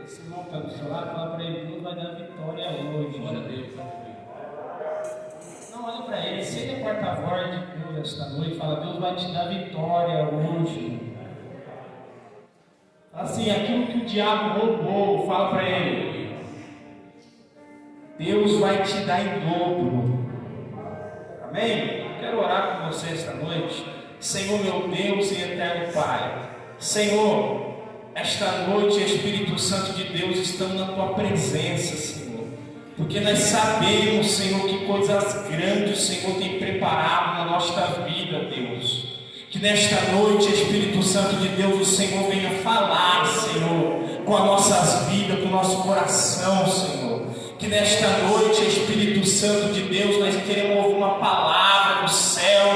Esse irmão que está do seu lado, fala para ele, Deus vai dar vitória hoje. Glória a Deus. Não, olha para ele, se ele é porta-voz de Deus esta noite, fala, Deus vai te dar vitória hoje. Assim, aquilo que o diabo roubou, fala para ele, Deus vai te dar em dobro. Amém? Quero orar com você esta noite. Senhor meu Deus e eterno Pai, Senhor, esta noite, Espírito Santo de Deus, estamos na Tua presença, Senhor, porque nós sabemos, Senhor, que coisas grandes o Senhor tem preparado na nossa vida, Deus. Que nesta noite, Espírito Santo de Deus, o Senhor venha falar, Senhor, com as nossas vidas, com o nosso coração, Senhor. Que nesta noite, Espírito Santo de Deus, nós queremos ouvir uma palavra do céu,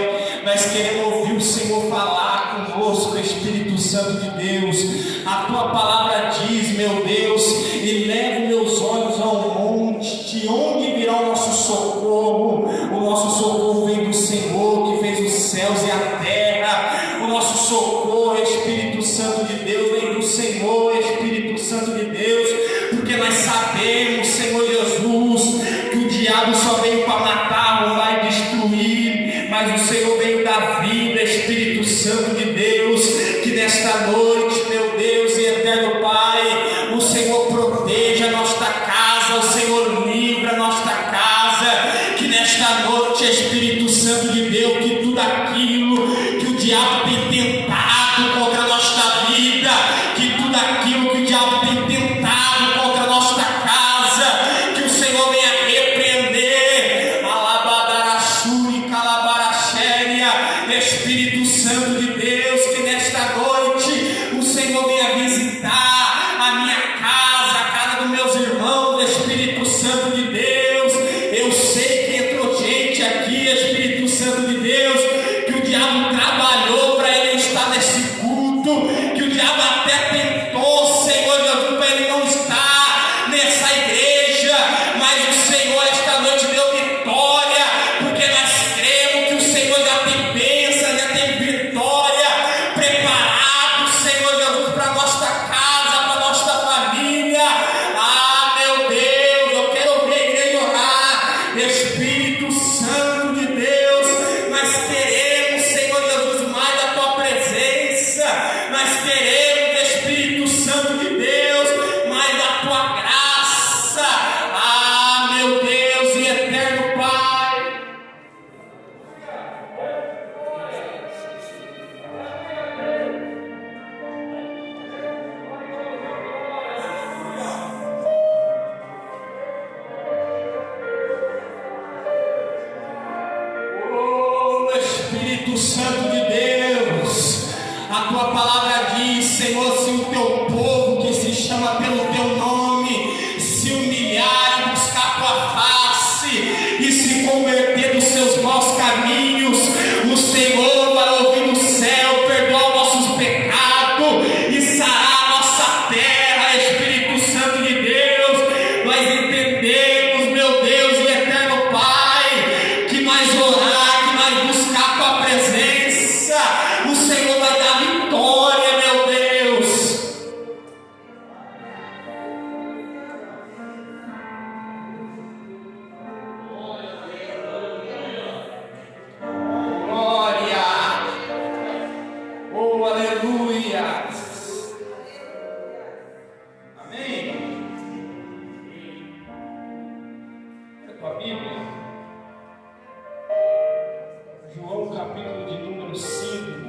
nós queremos ouvir o Senhor falar conosco, Espírito Santo de Deus. A Tua palavra diz, meu Deus, e levo meus olhos ao monte, de onde virá o nosso socorro? O nosso socorro vem do Senhor, que fez os céus e a terra. O nosso socorro, Espírito Santo de Deus, vem do Senhor, Espírito Santo de Deus, porque nós sabemos, Senhor Jesus, que o diabo só veio para matar, roubar e destruir, mas o Senhor veio dar vida, Espírito Santo de Deus. Que nesta noite, meu Deus e eterno Pai, o Senhor proteja a nossa casa, o Senhor livra a nossa casa. Que nesta noite, Espírito Santo de Deus, que tudo aquilo que o diabo tem tentado contra a nossa vida, que tudo aquilo que o diabo tem tentado contra a nossa casa, que o Senhor venha repreender. Alabadaraçuri, calabaraxéria, Espírito Santo de Deus, que nesta noite o Senhor venha visitar a minha casa, a casa dos meus irmãos, Espírito Santo de Deus. Eu sei que entrou gente aqui, Espírito Santo de Deus, que o diabo trabalhou para ele estar nesse culto, que o diabo até tentou, Senhor Jesus, para ele não estar nessa igreja, mas o Senhor esta noite deu vitória, porque nós cremos que o Senhor já tem bênção, já tem vitória preparado, Senhor Jesus, para a nossa casa, para a nossa família. Ah, meu Deus, eu quero ver a igreja orar. Espírito Santo de Deus, nós queremos, Senhor Jesus, mais da Tua presença, nós queremos, Espírito Santo de Deus, mais da Tua graça. Ah, meu Deus e eterno Pai, oh Espírito Santo de Deus, a Tua palavra diz, Senhor, se o Teu povo que se chama pelo Teu nome se humilhar e buscar a Tua face e se converter dos seus maus caminhos, o Senhor vai ouvir do céu, perdoar os nossos pecados e sarar a nossa terra. Espírito Santo de Deus, nós entendemos, meu Deus e eterno Pai, que nós orar, que nós buscar a Tua presença, o Senhor vai dar vitória, meu Deus. Glória, oh aleluia, amém. É tua Bíblia, João capítulo de número 5.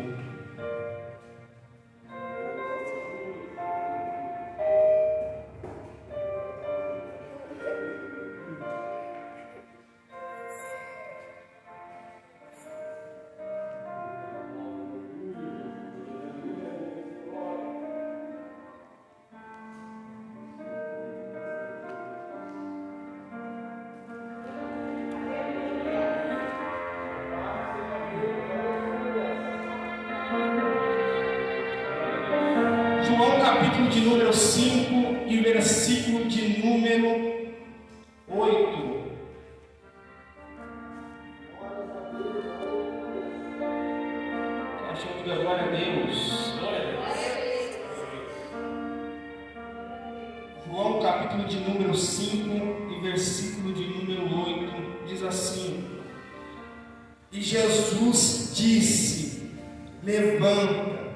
João capítulo de número 5 e versículo de número 8. Achou que glória a Deus. João capítulo de número 5 e versículo de número 8, diz assim: e Jesus disse: levanta,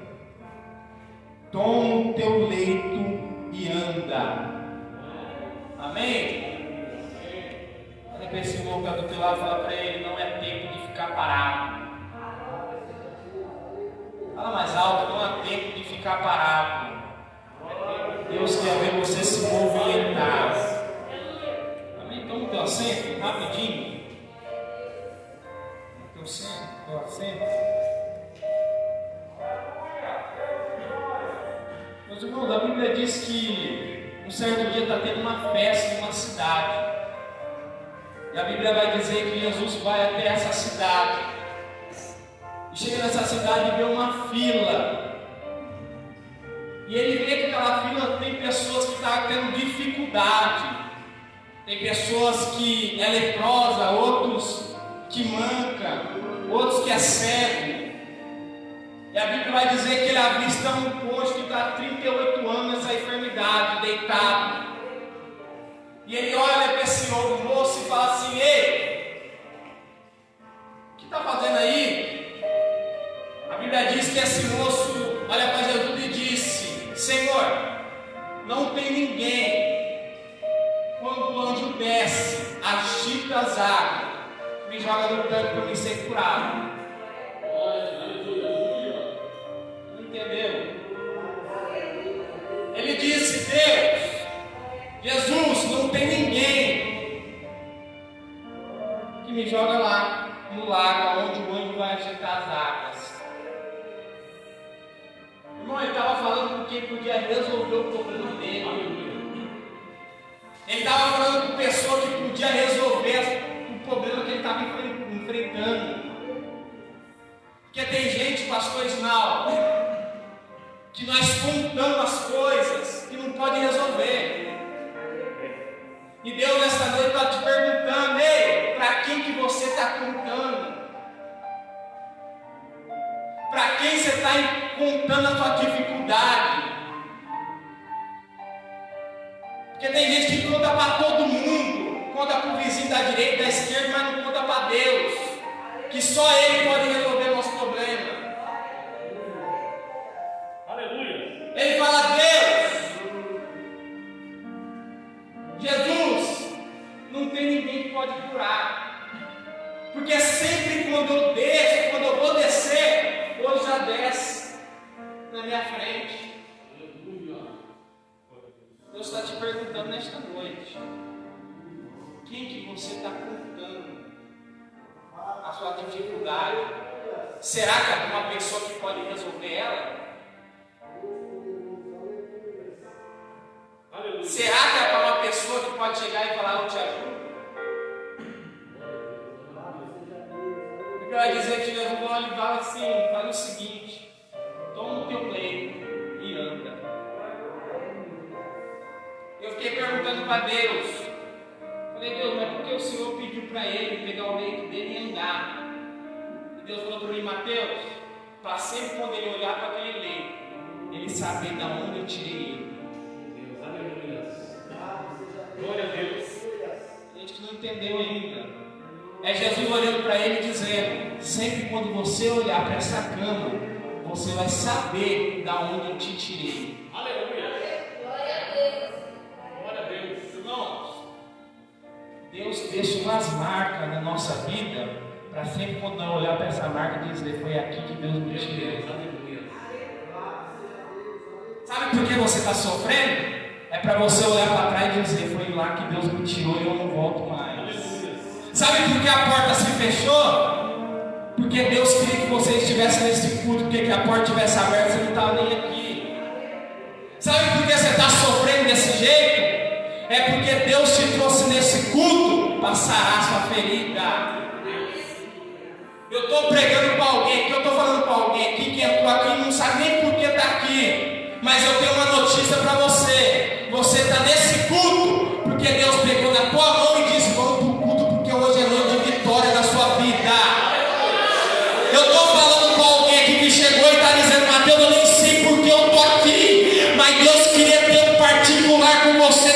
toma o teu leito e anda. Amém? Olha para esse irmão que está do teu lado e fala para ele: não é tempo de ficar parado. Fala mais alto: não é tempo de ficar parado. Deus quer ver você se movimentar. Amém? Toma o teu assento, rapidinho. Teu assento. Meus irmãos, a Bíblia diz que um certo dia está tendo uma festa em uma cidade. E a Bíblia vai dizer que Jesus vai até essa cidade. E chega nessa cidade e vê uma fila. E ele vê que aquela fila tem pessoas que estão tendo dificuldade. Tem pessoas que é leprosa, outros que manca, outros que é cego. E a Bíblia vai dizer que ele avista um posto que está há 38 anos nessa enfermidade, deitado. E ele olha para esse moço e fala assim: ei, o que está fazendo aí? A Bíblia diz que esse moço olha para Jesus e disse: Senhor, não tem ninguém, quando o anjo desce, agita as águas, me joga no tanque para me ser curado. Não entendeu? Ele disse: Deus, Jesus, não tem ninguém que me joga lá no lago, onde o anjo vai agitar as águas. Irmão, ele estava falando porque ele podia resolver o problema dele. Ele estava falando com pessoa que podia resolver o problema que ele estava enfrentando. Porque tem gente, pastor Isnaldo, que nós contamos as coisas que não pode resolver. E Deus nessa noite está te perguntando: ei, para quem que você está contando? Para quem você está contando a sua dificuldade? Porque tem gente que conta para todo mundo, conta para o vizinho da direita, da esquerda, mas não conta para Deus, que só Ele pode resolver o nosso problema. Aleluia. Ele fala: Deus, Jesus, não tem ninguém que pode curar, porque sempre quando eu desço, quando eu vou descer, hoje já desce na minha frente. Deus está te perguntando nesta noite: quem que você está contando a sua dificuldade? Será que é uma pessoa que pode resolver ela? Será que é para uma pessoa que pode chegar e falar: eu te ajudo? Porque vai dizer que Jesus olha e fala assim: faz o seguinte, toma o teu leito e anda. Eu fiquei perguntando para Deus, falei: Deus, mas por que o Senhor pediu para ele pegar o leito dele e andar? E Deus falou para mim: Mateus, para sempre quando ele olhar para aquele leito, ele saber de onde eu tirei ele. Glória a Deus. A gente que não entendeu ainda. É Jesus olhando para ele e dizendo: sempre quando você olhar para essa cama, você vai saber de onde eu te tirei. Aleluia. Glória a Deus. Glória a Deus. Irmãos, Deus deixa umas marcas na nossa vida, para sempre quando eu olhar para essa marca e dizer: foi aqui que Deus me tirou. Sabe por que você está sofrendo? É para você olhar para trás e dizer: foi lá que Deus me tirou e eu não volto mais. Sabe por que a porta se fechou? Porque Deus queria que você estivesse nesse culto, porque que a porta estivesse aberta, você não estava nem aqui. Sabe por que você está sofrendo desse jeito? É porque Deus te trouxe nesse culto para sarar a sua ferida. Eu estou pregando para alguém aqui, eu estou falando para alguém aqui que entrou aqui e não sabe nem por que está aqui. Mas eu tenho uma notícia para você. Você está nesse culto porque Deus pegou na tua mão e disse: vamos para o culto, porque hoje é noite de vitória da sua vida. Eu estou falando para alguém aqui que chegou e está dizendo: Mateus, eu nem sei porque eu estou aqui, mas Deus queria ter um particular com você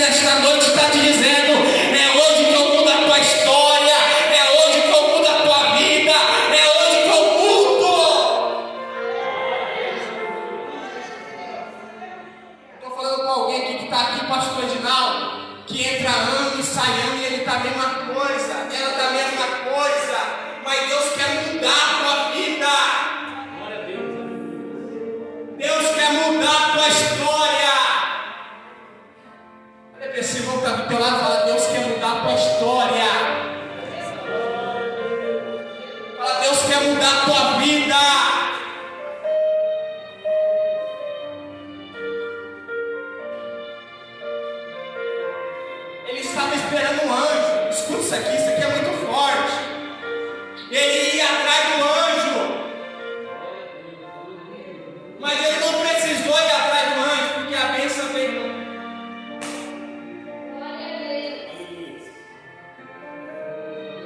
alguém aqui que está aqui, pastor Edinaldo, que entra ano e sai ano e ele está a mesma coisa, ela está a mesma coisa, mas Deus quer mudar a tua vida. Glória a Deus. Deus quer mudar a tua história. Olha para esse irmão que está do teu lado e fala: Deus quer mudar a tua história. Fala: Deus quer mudar a tua vida. Ele estava esperando um anjo. Escuta isso aqui é muito forte. Ele ia atrás do anjo, mas ele não precisou ir atrás do anjo, porque a bênção veio.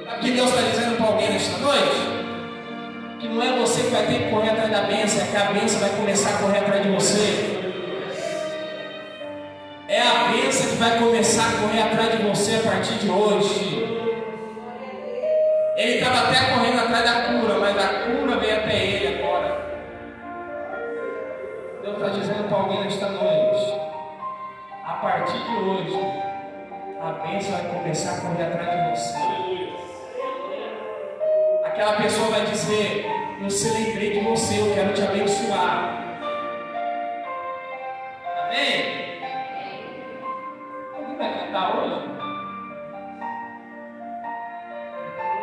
Sabe o que Deus está dizendo para alguém nesta noite? Que não é você que vai ter que correr atrás da bênção, é que a bênção vai começar a correr atrás de você. É a bênção que vai começar a correr atrás de você a partir de hoje. Ele estava até correndo atrás da cura, mas a cura veio até ele agora. Deus está dizendo para alguém nesta noite: a partir de hoje, a bênção vai começar a correr atrás de você. Aquela pessoa vai dizer: eu celebrei de você, eu quero te abençoar. Amém? Alguém vai cantar hoje?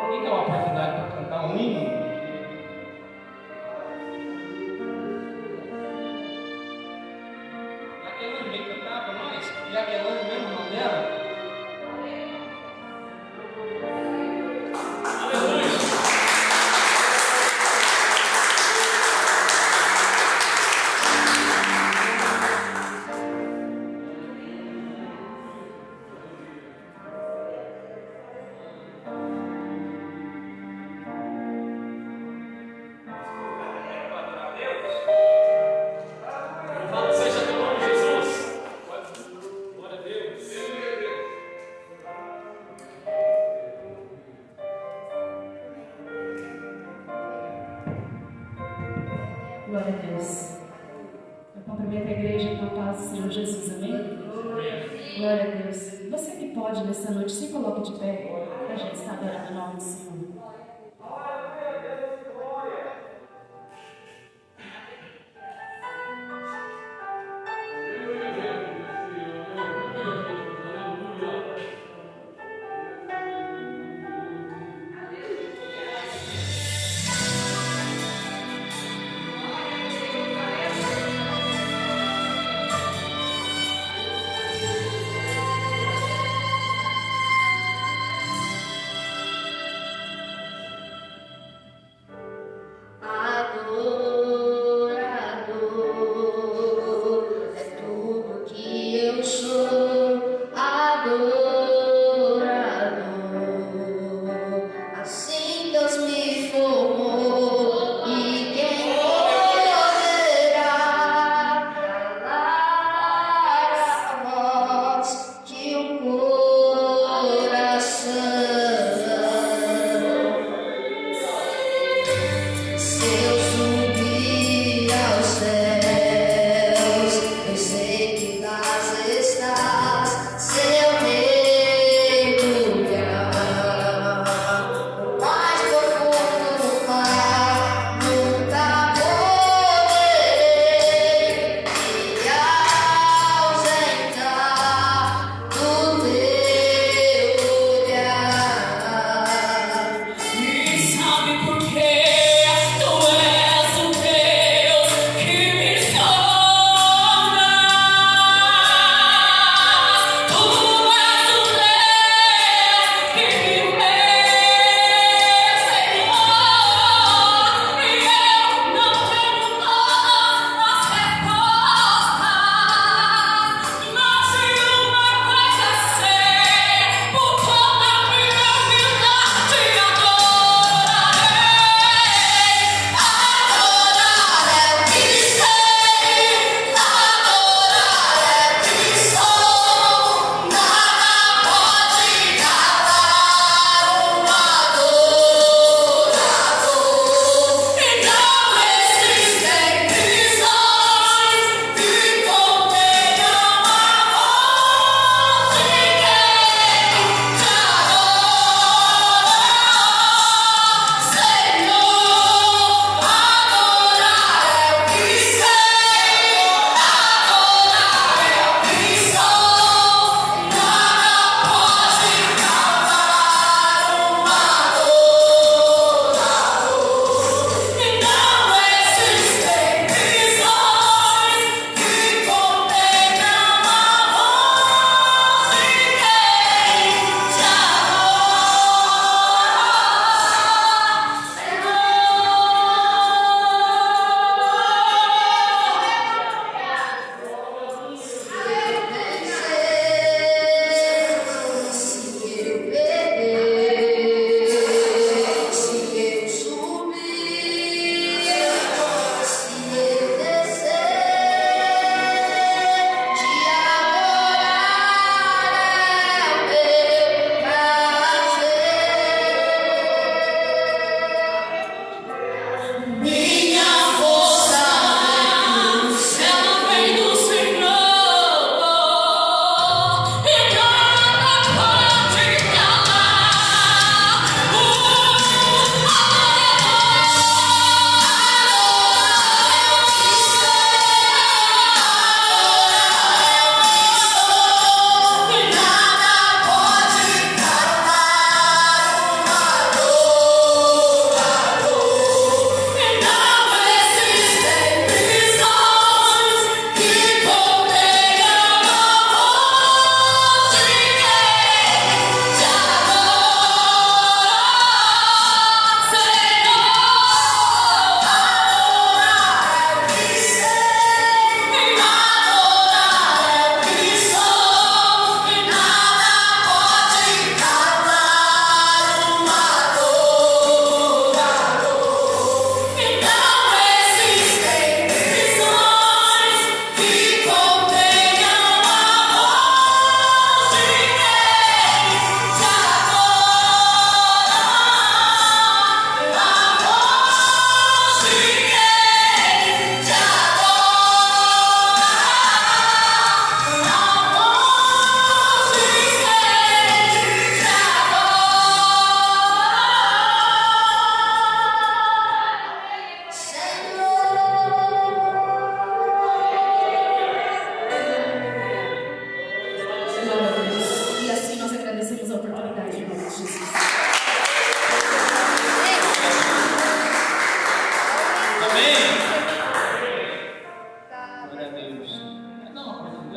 Alguém tem uma oportunidade para cantar um hino? Jaqueline veio cantar para nós. Jaqueline mesmo, o nome dela? Aleluia! Glória a Deus. Eu cumprimento a igreja com a paz do Senhor Jesus, amém? Glória a Deus. Você que pode nessa noite, se coloque de pé, para a gente estar adorando o nome do Senhor.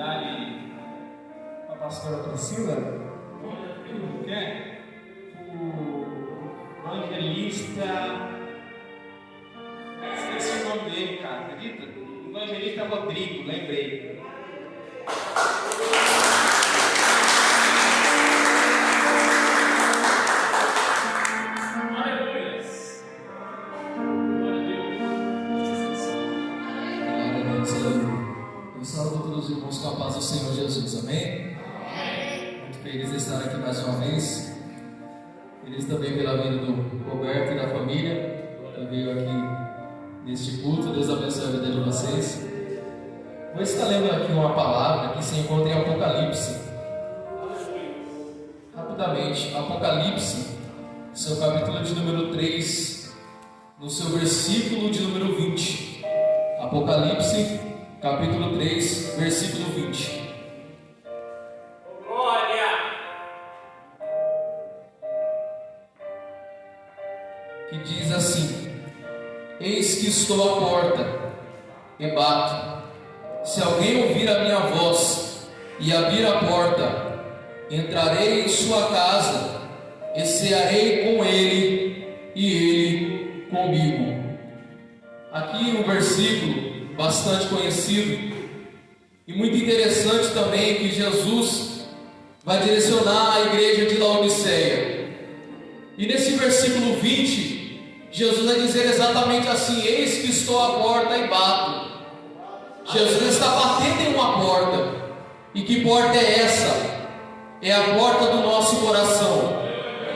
medalha para a pastora Priscila. Quer? O evangelista. Esqueci o nome dele, cara, acredita? Evangelista Rodrigo, lembrei. Eu saúdo todos os irmãos com a paz do Senhor Jesus, amém? Muito feliz de estar aqui mais uma vez. Feliz também pela vida do Roberto e da família que veio aqui neste culto. Deus abençoe a vida de vocês. Vou estar lendo aqui uma palavra que se encontra em Apocalipse. Rapidamente, Apocalipse, seu capítulo de número 3, no seu versículo de número 20. Apocalipse, capítulo 3, versículo 20. Glória! Que diz assim: Eis que estou à porta e bato. Se alguém ouvir a minha voz e abrir a porta, entrarei em sua casa e cearei com ele e ele comigo. Aqui um versículo bastante conhecido e muito interessante também, que Jesus vai direcionar à igreja de Laodiceia. E nesse versículo 20, Jesus vai dizer exatamente assim: eis que estou à porta e bato. Jesus está batendo em uma porta. E que porta é essa? É a porta do nosso coração.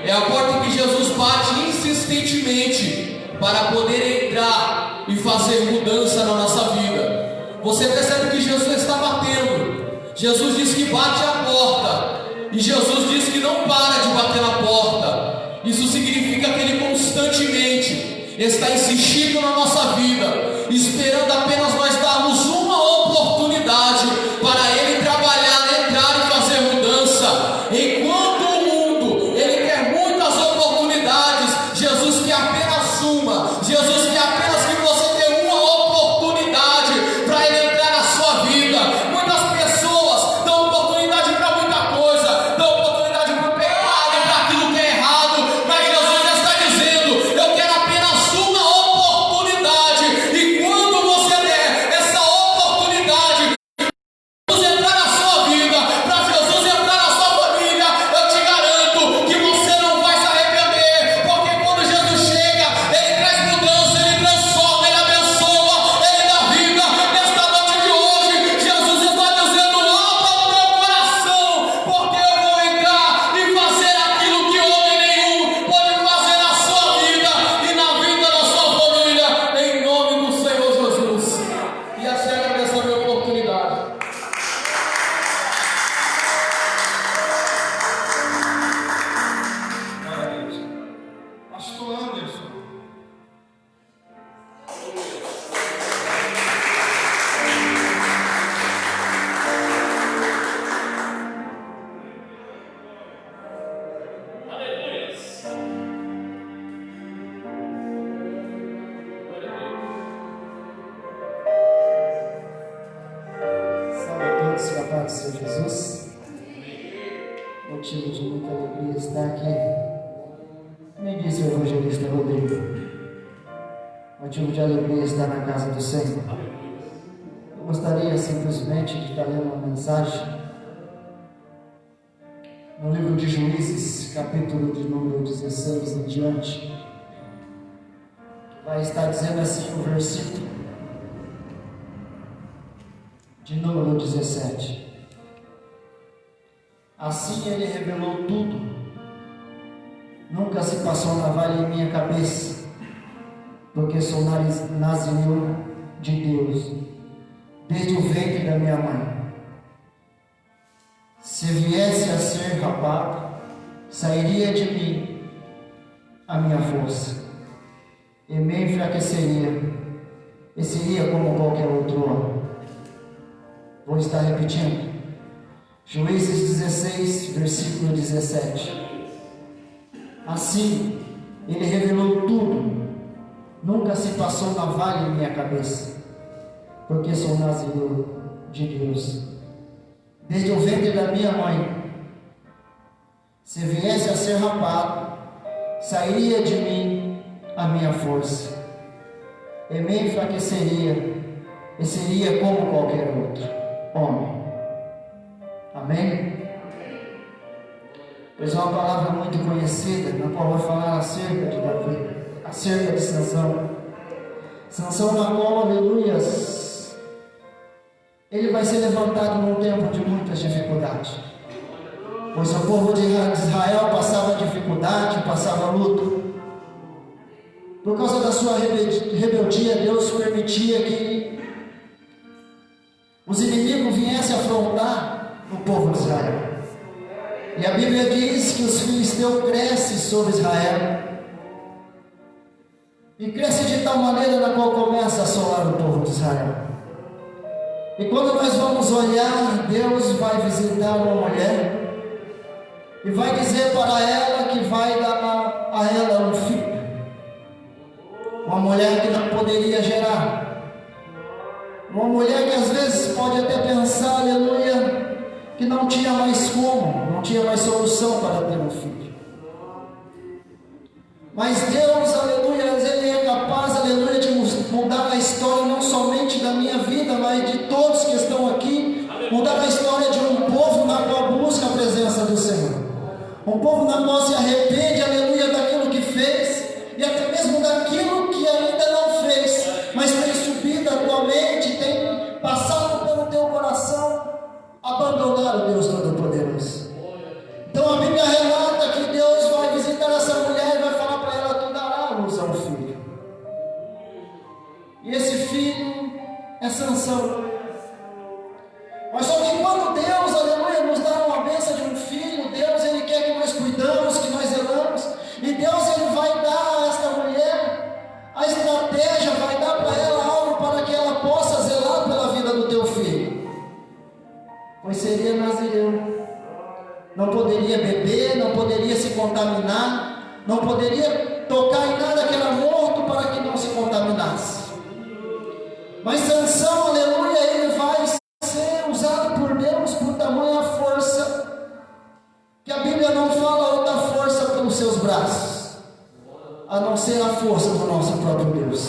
É a porta que Jesus bate insistentemente para poder entrar e fazer mudança na nossa vida. Você percebe que Jesus está batendo. Jesus diz que bate a porta, e Jesus diz que não para de bater na porta. Isso significa que Ele constantemente está insistindo na nossa vida, esperando apenas nós darmos uma oportunidade para Ele trabalhar, entrar e fazer mudança. Enquanto o mundo, ele quer muitas oportunidades, Jesus quer apenas uma. Jesus quer apenas que você tenha uma oportunidade para Ele entrar na sua vida. Muitas pessoas dão oportunidade para muita coisa, dão oportunidade para o pecado, para aquilo que é errado, mas Jesus está dizendo: eu quero apenas uma oportunidade. E quando você der essa oportunidade, Jesus entrar na sua vida, para Jesus entrar na sua família, eu te garanto que você não vai se arrepender, porque quando Jesus chega, Ele traz mudança, Ele transforma, Ele abençoa, Ele dá vida. Nesta noite de hoje, Jesus está dizendo: abra o teu coração, porque eu vou entrar e fazer aquilo que homem nenhum pode fazer na sua vida e na vida da sua família, em nome do Senhor Jesus. E assim agradeço a minha oportunidade. Glória a Deus. Pastor Anderson. Salve a todos com a paz do Senhor Jesus. Motivo de muita alegria estar aqui. Me disse o evangelista Rodrigo. Motivo de alegria estar na casa do Senhor. Eu gostaria simplesmente de estar lendo uma mensagem no livro de Juízes, capítulo de número 16 em diante, que vai estar dizendo assim o versículo de número 17. Assim Ele revelou tudo, nunca se passou navalha em minha cabeça, porque sou nazireu de Deus, desde o ventre da minha mãe. Se viesse a ser rapado, sairia de mim a minha força, e me enfraqueceria, e seria como qualquer outro homem. Vou estar repetindo. Juízes 16, versículo 17. Assim, Ele revelou tudo, nunca se passou navalha em minha cabeça, porque sou nazireu de Deus, desde o ventre da minha mãe. Se viesse a ser rapado, sairia de mim a minha força, e me enfraqueceria, e seria como qualquer outro homem. Amém? Pois é uma palavra muito conhecida, na qual vai falar acerca de Davi, acerca de Sansão. Sansão, na qual, aleluias, ele vai ser levantado num tempo de muitas dificuldades. Pois o povo de Israel passava dificuldade, passava luto. Por causa da sua rebeldia, Deus permitia que os inimigos viessem afrontar o povo de Israel. E a Bíblia diz que os filisteus crescem sobre Israel. E cresce de tal maneira na qual começa a assolar o povo de Israel. E quando nós vamos olhar, Deus vai visitar uma mulher e vai dizer para ela que vai dar a ela um filho. Uma mulher que não poderia gerar. Uma mulher que às vezes pode até pensar, aleluia, que não tinha mais como, não tinha mais solução para ter um filho. Mas Deus, aleluia, Ele é capaz, aleluia, de mudar a história não somente da minha vida, mas de todos que estão aqui. Mudar a história de um povo na qual busca a presença do Senhor. Um povo na qual se arrepende, aleluia, daquilo que fez, e até mesmo daquilo que ainda não fez, mas tem subido à tua mente, tem passado pelo teu coração, abandonar o Deus Todo-Poderoso. Então a Bíblia relata que Deus vai visitar essa mulher e vai falar para ela: tu darás luz a um filho. E esse filho é Sansão. Mas só que quando Deus, aleluia, nos dá uma bênção de um filho, Deus, Ele quer que nós cuidamos, que nós zelamos. E Deus, Ele vai dar a esta mulher a estratégia, vai dar para ela algo para que ela possa zelar pela vida do teu filho. Pois seria nazireu. Não poderia beber, não poderia se contaminar, não poderia tocar em nada que era morto para que não se contaminasse. Mas Sansão, aleluia, ele vai ser usado por Deus por tamanha força, que a Bíblia não fala outra força pelos seus braços, a não ser a força do nosso próprio Deus.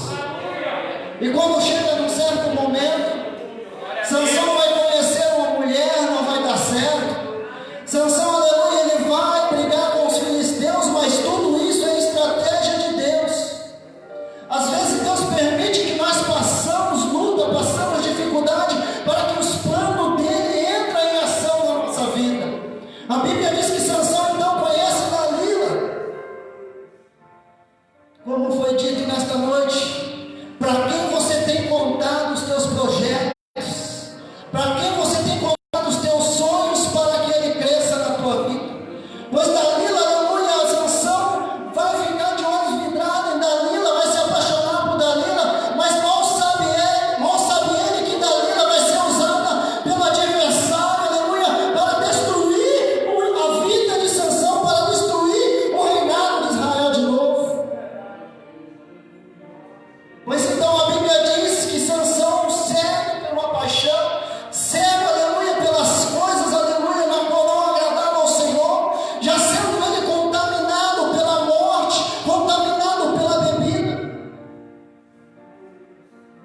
E quando chega num certo momento, Sansão vai conhecer uma mulher, não vai dar certo. Sansão, aleluia, ele vai brigar com os filisteus, mas tudo isso é estratégia de Deus. Às vezes Deus permite que nós passamos luta, passamos dificuldade, para que os planos dele entrem em ação na nossa vida. A Bíblia diz que Sansão então conhece Dalila. Como foi dito nesta noite, para quem você tem contado os teus projetos, para quem você tem contado os teus sonhos para que ele cresça na tua vida. Pois Dalila, aleluia, Sansão vai ficar de olhos vidrados em Dalila, vai se apaixonar por Dalila, mas mal sabe ele que Dalila vai ser usada pelo adversário, aleluia, para destruir a vida de Sansão, para destruir o reinado de Israel de novo. Pois então a Bíblia diz que Sansão cega por uma paixão, cega, aleluia, pelas coisas, aleluia, na qual não agradava ao Senhor, já sendo ele contaminado pela morte, contaminado pela bebida.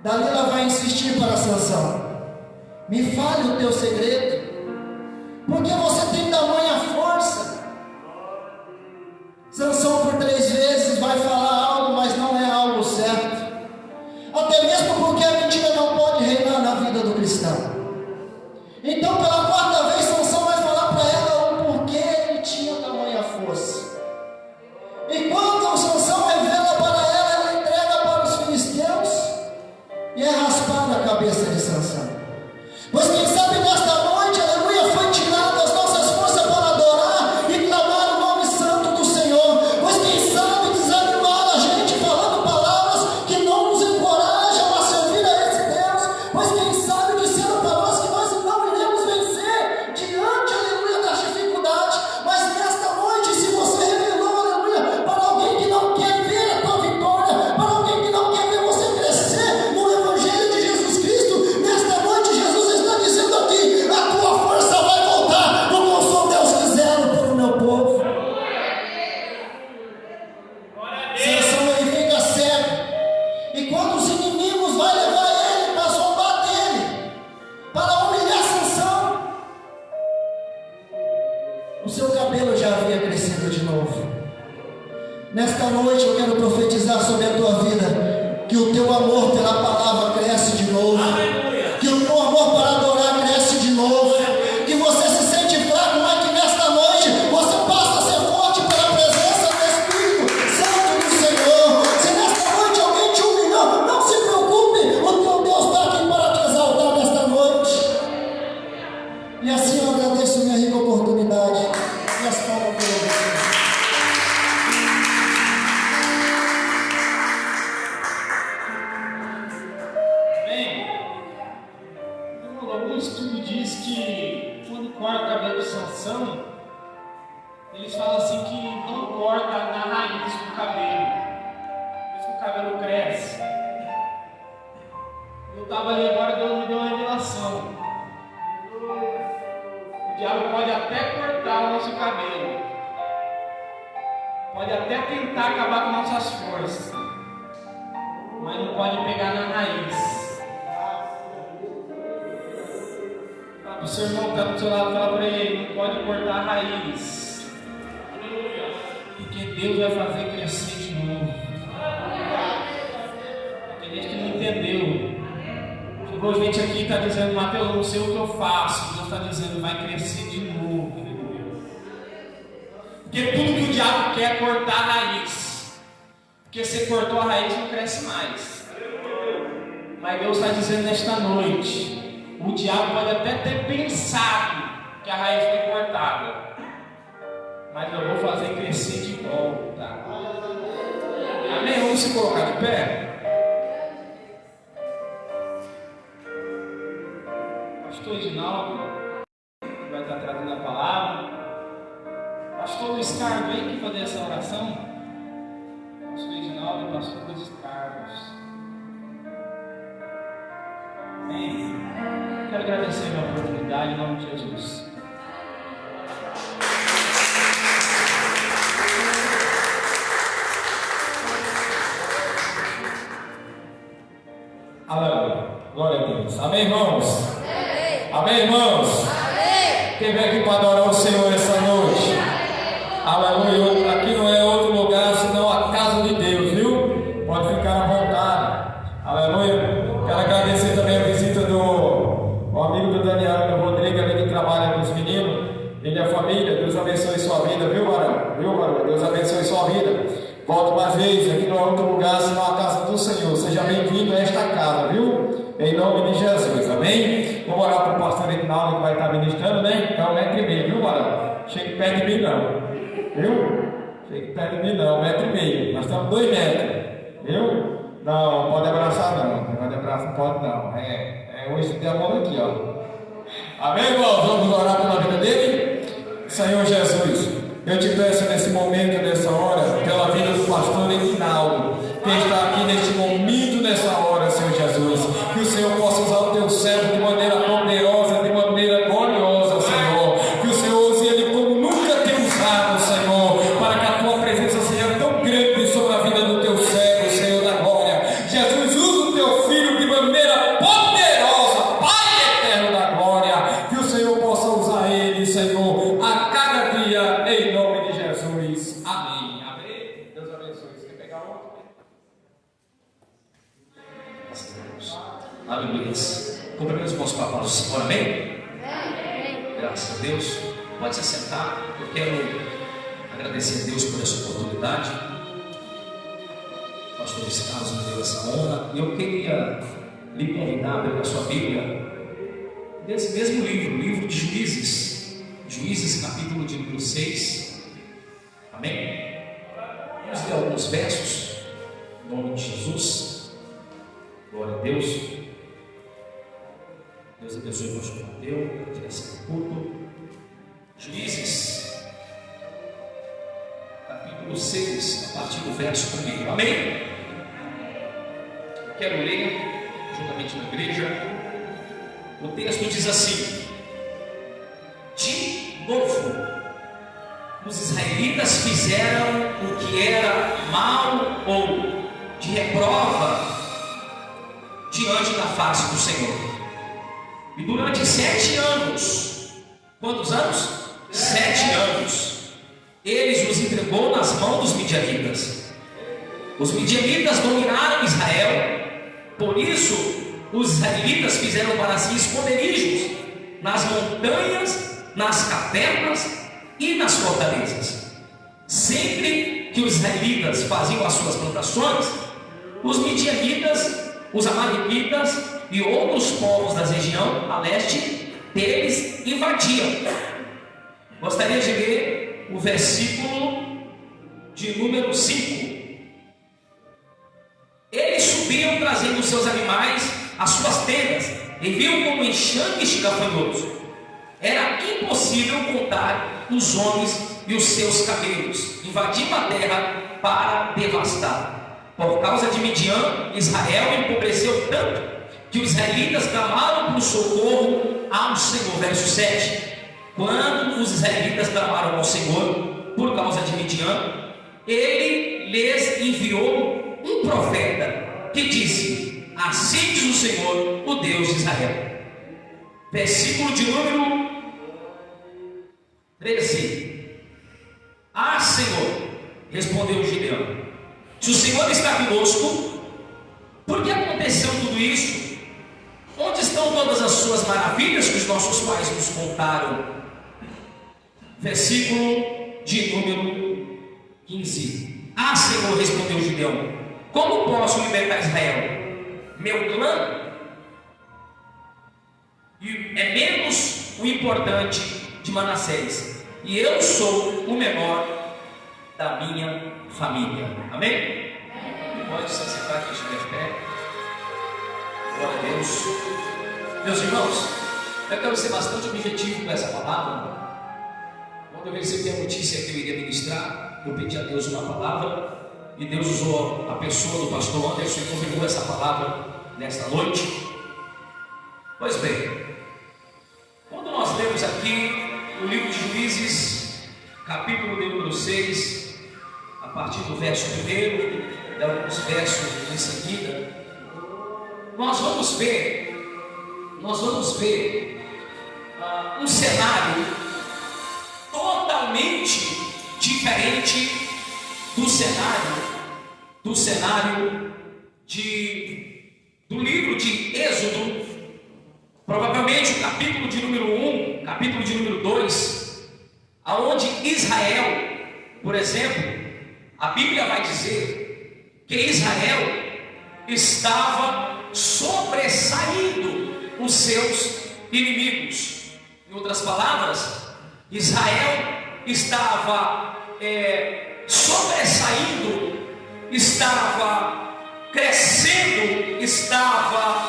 Dalila vai insistir para Sansão: me fale o teu segredo, porque você tem tamanha força. Sansão por 3 vezes vai falar algo, mas não é algo certo. Até mesmo porque a mentira não pode reinar na vida do cristão. Então, pela 4ª vez, Sansão vai falar para ela o porquê ele tinha tamanha força. E quando Sansão revela para ela, ela entrega para os filisteus e é raspada a cabeça de Sansão. Pois quem sabe nesta noite estaria crescendo de novo. Nesta noite eu quero profetizar sobre a tua vida, que o teu amor pela palavra cresce de novo, que o teu amor para adorar cresce de novo, que você se sente fraco, mas que nesta noite você passa a ser forte pela presença do Espírito Santo do Senhor. Se nesta noite alguém te humilhou, não se preocupe, o teu Deus está aqui para te exaltar nesta noite. E assim eu agradeço minha rica oportunidade. E as palmas para você. Eles falam assim que não corta na raiz do cabelo, por isso que o cabelo cresce. Eu estava ali agora, Deus me deu uma revelação. O diabo pode até cortar o nosso cabelo, pode até tentar acabar com nossas forças, mas não pode pegar na raiz. O seu irmão está do seu lado, fala para ele, não pode cortar a raiz, porque Deus vai fazer crescer de novo. Tem gente que não entendeu. Chegou gente aqui e está dizendo, Mateus, eu não sei o que eu faço. Deus está dizendo, vai crescer de novo. Porque tudo que o diabo quer é cortar a raiz, porque se cortou a raiz não cresce mais. Mas Deus está dizendo nesta noite, o diabo pode até ter pensado que a raiz foi cortada, mas eu vou fazer crescer de volta. Amém? Vamos se colocar de pé. Pastor Edinaldo vai estar trazendo a palavra. Pastor Luiz Carlos, vem aqui fazer essa oração. Pastor Edinaldo e pastor Luiz Carlos. Amém. Quero agradecer a minha oportunidade em nome de Jesus. Aleluia. Glória a Deus. Amém, irmãos? Amém, amém irmãos? Amém. Quem vem aqui para adorar o Senhor essa noite? Aleluia. Aqui não é outro lugar senão a casa de Deus, viu? Pode ficar à vontade. Aleluia. Quero agradecer também a visita do amigo do Daniel, do Rodrigo, ali que trabalha com os meninos. Ele é a família. Deus abençoe sua vida, viu, varão? Viu, varão? Deus abençoe sua vida. Volte mais vezes. Aqui não é outro lugar senão a casa do Senhor. Seja bem-vindo a esta casa, viu? Em nome de Jesus, amém? Vamos orar para o pastor Edinaldo que vai estar ministrando, né? Então, 1,5 m, viu, varão? Chegue perto de mim, não. Viu? Chegue perto de mim, não. 1,5 m. Nós estamos 2 metros. Viu? Não, pode abraçar não. Pode abraçar, pode não. Hoje tem a mão aqui, ó. Amém, irmãos? Vamos orar pela vida dele? Senhor Jesus, eu te peço nesse momento, nessa hora, pela vida do pastor Edinaldo, que está aqui neste momento, nessa hora, Senhor Jesus, que o Senhor possa usar o teu servo de maneira poderosa, de maneira gloriosa, Senhor, que o Senhor use ele como nunca tem usado, Senhor, para que a tua presença seja tão grande sobre a vida do teu servo, Senhor da glória. Jesus, usa o teu filho de maneira poderosa, Pai eterno da glória, que o Senhor possa usar ele, Senhor, a cada dia, em nome de Jesus. Amém. Amém. Deus abençoe. Você quer pegar outro? Aleluia. Cumprimento os irmãos com a palavra do Senhor, amém? Graças a Deus. Pode se sentar. Eu quero agradecer a Deus por essa oportunidade. O pastor Luiz Carlos me deu essa honra. E eu queria lhe convidar a abrir a sua Bíblia desse mesmo livro, o livro de Juízes. Juízes, capítulo de número 6. Amém? Vamos ler alguns versos em nome de Jesus. Glória a Deus. Deus abençoe o pastor Mateus, a direção do culto. Juízes, capítulo 6, a partir do verso 1. Amém? Quero ler juntamente na igreja. O texto diz assim: de novo, os israelitas fizeram o que era mal ou de reprova diante da face do Senhor. E durante 7 anos, quantos anos? 7 anos, ele os entregou nas mãos dos midianitas. Os midianitas dominaram Israel, por isso os israelitas fizeram para si esconderijos nas montanhas, nas cavernas e nas fortalezas. Sempre que os israelitas faziam as suas plantações, os midianitas, os amalequitas e outros povos da região a leste deles invadiam. Gostaria de ler o versículo de número 5. Eles subiam trazendo os seus animais, as suas tendas, e viam como enxames de gafanhotos. Era impossível contar os homens e os seus camelos. Invadiam a terra para devastar. Por causa de Midian, Israel empobreceu tanto que os israelitas clamaram por socorro ao Senhor. Verso 7. Quando os israelitas clamaram ao Senhor por causa de Midian, ele lhes enviou um profeta que disse: assim diz o Senhor, o Deus de Israel. Versículo de número 13. Ah, Senhor, respondeu Gideão, se o Senhor está conosco, por que aconteceu tudo isso? Onde estão todas as suas maravilhas que os nossos pais nos contaram? Versículo de número 15. Ah, Senhor, respondeu Gideão, como posso libertar Israel? Meu clã é menos o importante de Manassés, e eu sou o menor da minha família. Amém? Pode se sentar aqui, estiver de pé. Glória a Deus. Meus irmãos, eu quero ser bastante objetivo com essa palavra. Quando eu recebi a notícia que eu iria ministrar, eu pedi a Deus uma palavra, e Deus usou a pessoa do pastor Anderson e confirmou essa palavra nesta noite. Pois bem, quando nós lemos aqui o livro de Juízes, capítulo de número 6, a partir do verso 1, e alguns versos em seguida, nós vamos ver um cenário totalmente diferente do cenário do livro de Êxodo, provavelmente o capítulo de número 1, capítulo de número 2, aonde Israel, por exemplo, a Bíblia vai dizer que Israel estava sobressaindo os seus inimigos. Em outras palavras, Israel estava sobressaindo, estava crescendo, estava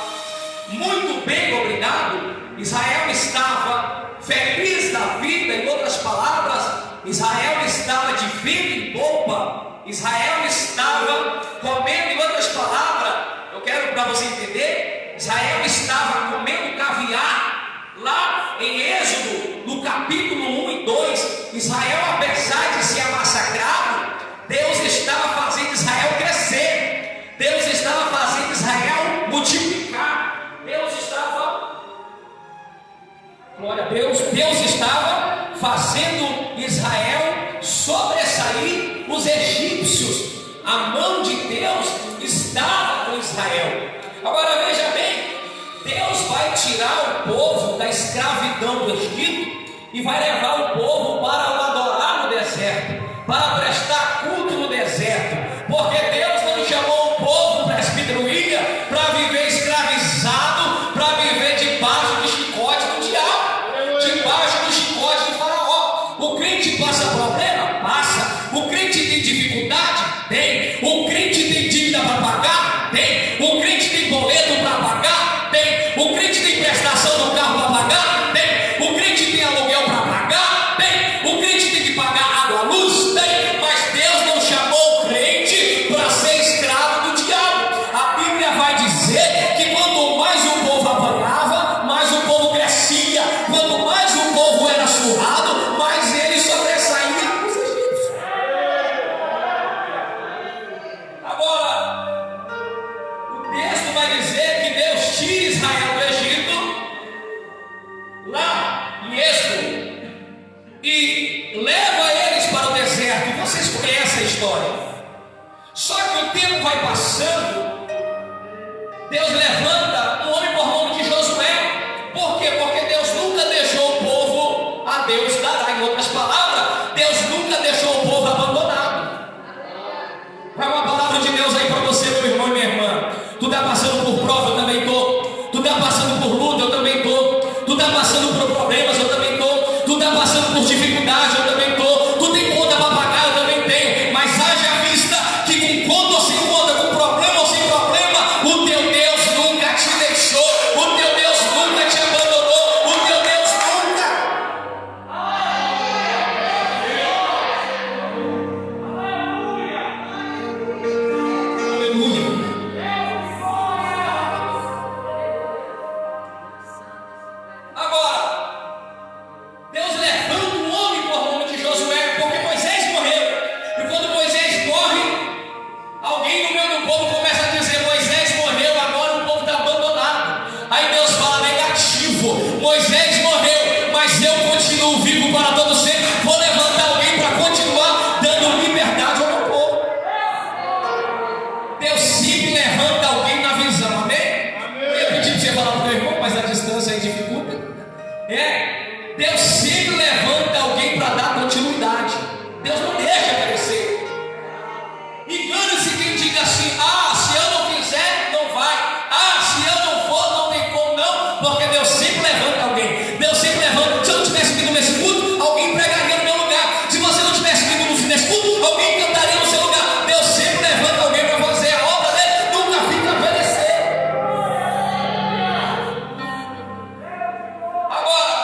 muito bem, obrigado. Israel estava feliz da vida. Em outras palavras, Israel estava de vento em polpa. Israel estava comendo. Em outras palavras, eu quero para você entender, Israel estava comendo caviar. Lá em Êxodo, no capítulo 1 e 2, Israel, apesar de ser massacrado, Deus estava fazendo Israel crescer, Deus estava fazendo Israel multiplicar, Deus estava, glória a Deus, Deus estava fazendo Israel sobressair os egípcios. A mão de Deus estava com Israel. Agora veja bem, Deus vai tirar o povo da escravidão do Egito e vai levar o povo para o adorar no deserto, para prestar culto no deserto, porque Deus não chamou o povo, presbítero William, para viver escravizado, para viver debaixo do chicote do diabo, debaixo do chicote do faraó. O crente passa problema? Passa. O crente tem dificuldade? Tem. O crente tem dívida para pagar? Tem. O crente tem boleto para pagar? Tem. O crente tem prestação do carro para pagar? Tem. O crente tem aluguel para pagar? Tem. O crente tem que pagar água, luz? Tem. Mas Deus não chamou o crente para ser escravo do diabo. A Bíblia vai dizer que quanto mais o povo apanhava, mais o povo crescia. Quanto mais o povo era surrado, mais ele sobressaía dos egípcios. Agora, o texto vai dizer que Deus tira Israel do Egito, lá em Êxodo, e leva eles para o deserto. história. Só que o tempo vai passando, Deus levanta um homem por nome de Josué. Por quê? Porque Deus nunca deixou o povo a Deus dará. Em outras palavras, Deus nunca deixou o povo abandonado. Vai uma palavra de Deus aí para você, meu irmão e minha irmã. Tu está passando por prova, eu também estou. Tu está passando por luta, eu também estou. Tu está passando por problemas, eu também estou. Tu está passando por dificuldade, eu também estou. Tu tem conta para pagar, eu também tenho. Mas haja vista que com conta ou sem conta, com problema ou sem problema, o teu Deus nunca te deixou. O teu Deus nunca te abandonou. O teu Deus nunca. Aleluia. Agora, Deus levanta um homem por nome de Josué, porque Moisés morreu. E quando Moisés morre, alguém no meio do povo começa a dizer: Moisés morreu, agora o povo está abandonado. Aí Deus fala: negativo, Moisés morreu, mas eu continuo vivo para todo sempre. Vou levantar alguém para continuar dando liberdade ao meu povo. Deus sempre levanta alguém na visão, amém? Eu ia pedir para você falar para o meu irmão, mas a distância aí dificulta. Deus sempre levanta alguém para dar continuidade. Deus não deixa aparecer. Engane-se quem diga assim: ah, se eu não fizer, não vai. Ah, se eu não for, não tem como não. Porque Deus sempre levanta alguém. Deus sempre levanta. Se eu não tivesse vindo nesse culto, alguém pregaria no meu lugar. Se você não tivesse vindo nesse culto, alguém cantaria no seu lugar. Deus sempre levanta alguém para fazer a obra dele. Nunca fica a perecer. Agora,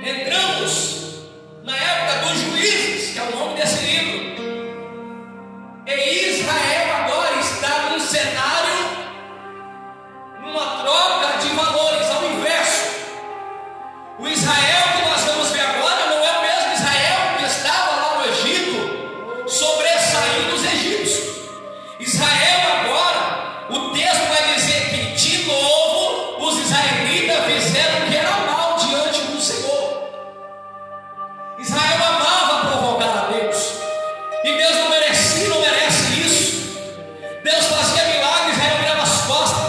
entramos na época dos juízes, que é o nome desse livro. E Israel agora está num cenário, numa troca de valores ao inverso. O Israel que nós vamos ver agora não é o mesmo Israel que estava lá no Egito, sobressaindo os egípcios. Israel agora, o texto vai dizer que de novo os israelitas fizeram o que era mal diante do Senhor. Israel amava provocar a Deus, e Deus não merecia, não merece isso. Deus fazia milagres, Israel virava as costas.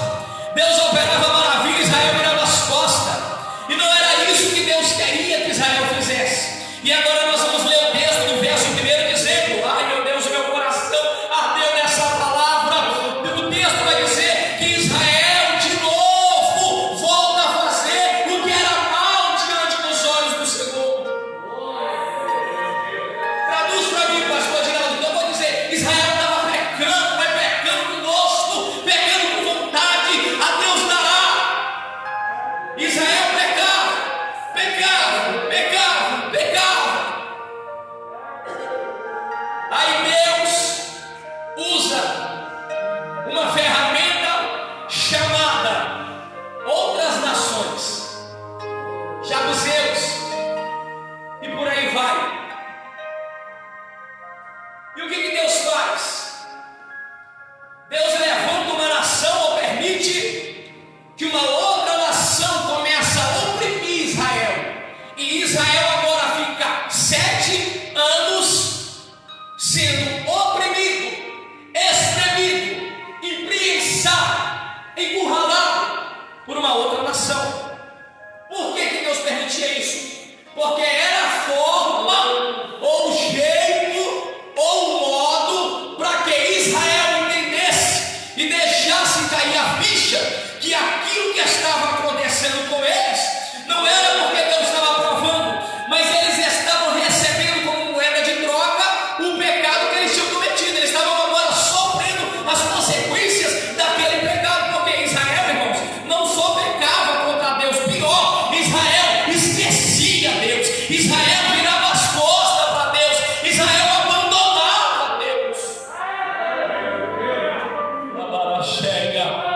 Deus operava maravilha, Israel virava as costas. E não era isso que Deus queria que Israel fizesse. E agora nós vamos ler o texto do verso 1 dizendo: ai meu Deus, o meu coração ardeu nessa palavra. O texto vai dizer que Israel de novo volta a fazer o que era mal diante dos olhos do Senhor. Traduz para mim, pastor Adinaldo. Então eu vou dizer: Israel estava pecando, mas pecando conosco, pecando com vontade, a Deus dará. Israel pecava, pecava, pecava, pecava. Aí Deus usa uma ferramenta chamada outras nações, Jabuseus, e por aí vai. E o que Deus faz? Deus levanta uma nação, ou permite que uma outra nação comece a oprimir Israel. E Israel agora fica 7 anos sendo oprimido, espremido, imprensado, encurralado por uma outra nação. Por que Deus permitia isso? Porque era a forma, ou o jeito, ou o modo para que Israel entendesse e deixasse cair a ficha que aquilo que estava acontecendo com eles não era porque Deus estava provando, mas eles estavam recebendo como moeda de troca o pecado que eles tinham cometido. Eles estavam agora sofrendo as consequências daquele pecado, porque Israel, irmãos, não só pecava contra Deus, pior, Israel esquecia Deus, Israel virava as costas para Deus, Israel abandonava Deus. Agora chega.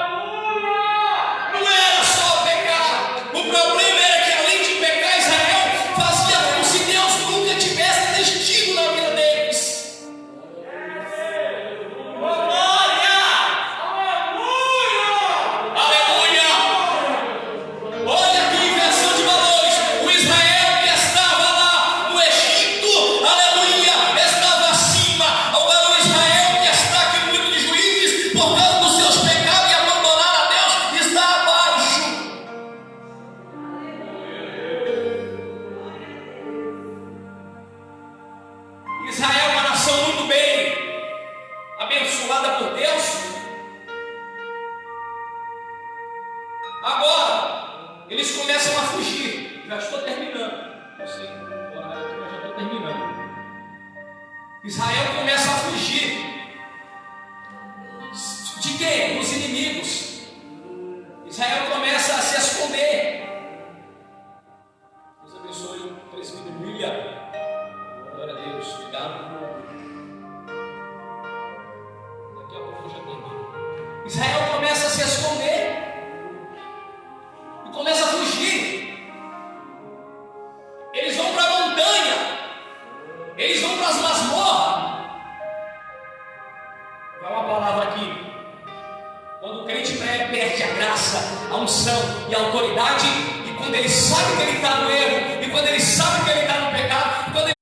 Não era só pecar, o problema era que além de pecar, Israel fazia como se Deus nunca tivesse existido na vida deles. Glória! Aleluia! Olha que inversão de valores. O Israel que estava lá Estou terminando. Israel começa a fugir. De quem? Dos inimigos. Israel começa a se esconder. Deus abençoe o presbítero William. Glória a Deus. Obrigado. Daqui a pouco eu já termino. Israel começa a se esconder. E começa a fugir. Eles vão para a montanha. Eles vão para as masmorras. Vai uma palavra aqui. Quando o crente perde a graça, a unção e a autoridade, e quando ele sabe que ele está no erro, e quando ele sabe que ele está no pecado, quando ele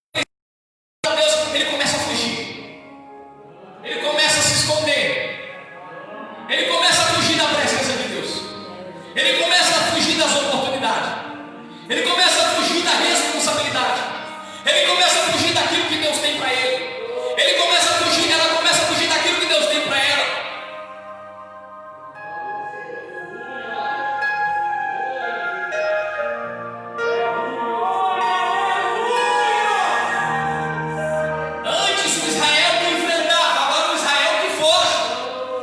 sabe Deus, ele começa a fugir. Ele começa a se esconder. Ele começa a fugir da presença de Deus. Ele começa a fugir das oportunidades. Ele começa a fugir da responsabilidade. Ele começa a fugir daquilo que Deus tem para ele. Ele começa a fugir, ela começa a fugir daquilo que Deus tem para ela. Antes o Israel que enfrentava, agora o Israel que foge.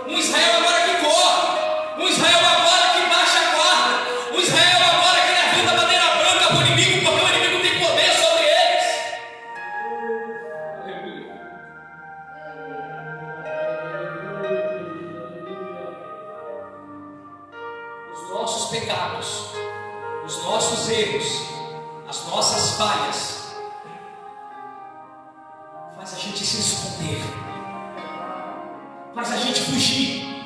Um Israel agora que corre. Um Israel agora que baixa a guarda. Um Israel agora que levanta a bandeira branca para o inimigo, porque o inimigo tem poder sobre eles. Os nossos pecados, os nossos erros, as nossas falhas faz a gente se esconder, faz a gente fugir.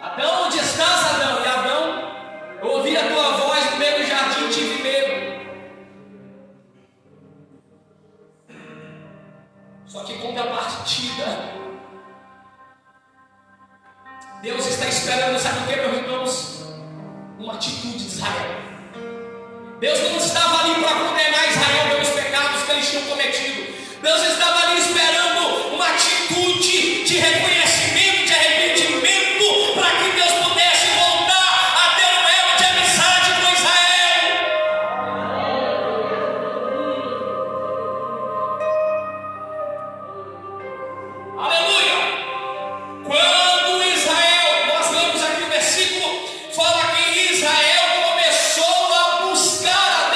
Adão, onde estás, Adão? E Adão, eu ouvi a tua voz no meio do jardim, tive medo. Só que contrapartida, Deus está esperando, sabe o que, meus irmãos? Uma atitude de Israel. Deus não estava ali para condenar Israel pelos pecados que eles tinham cometido. Deus estava ali esperando uma atitude de reconhecimento, de arrependimento, para que Deus pudesse voltar a ter um elo de amizade com Israel. Aleluia! Quando Israel, nós lemos aqui o versículo, fala que Israel começou a buscar a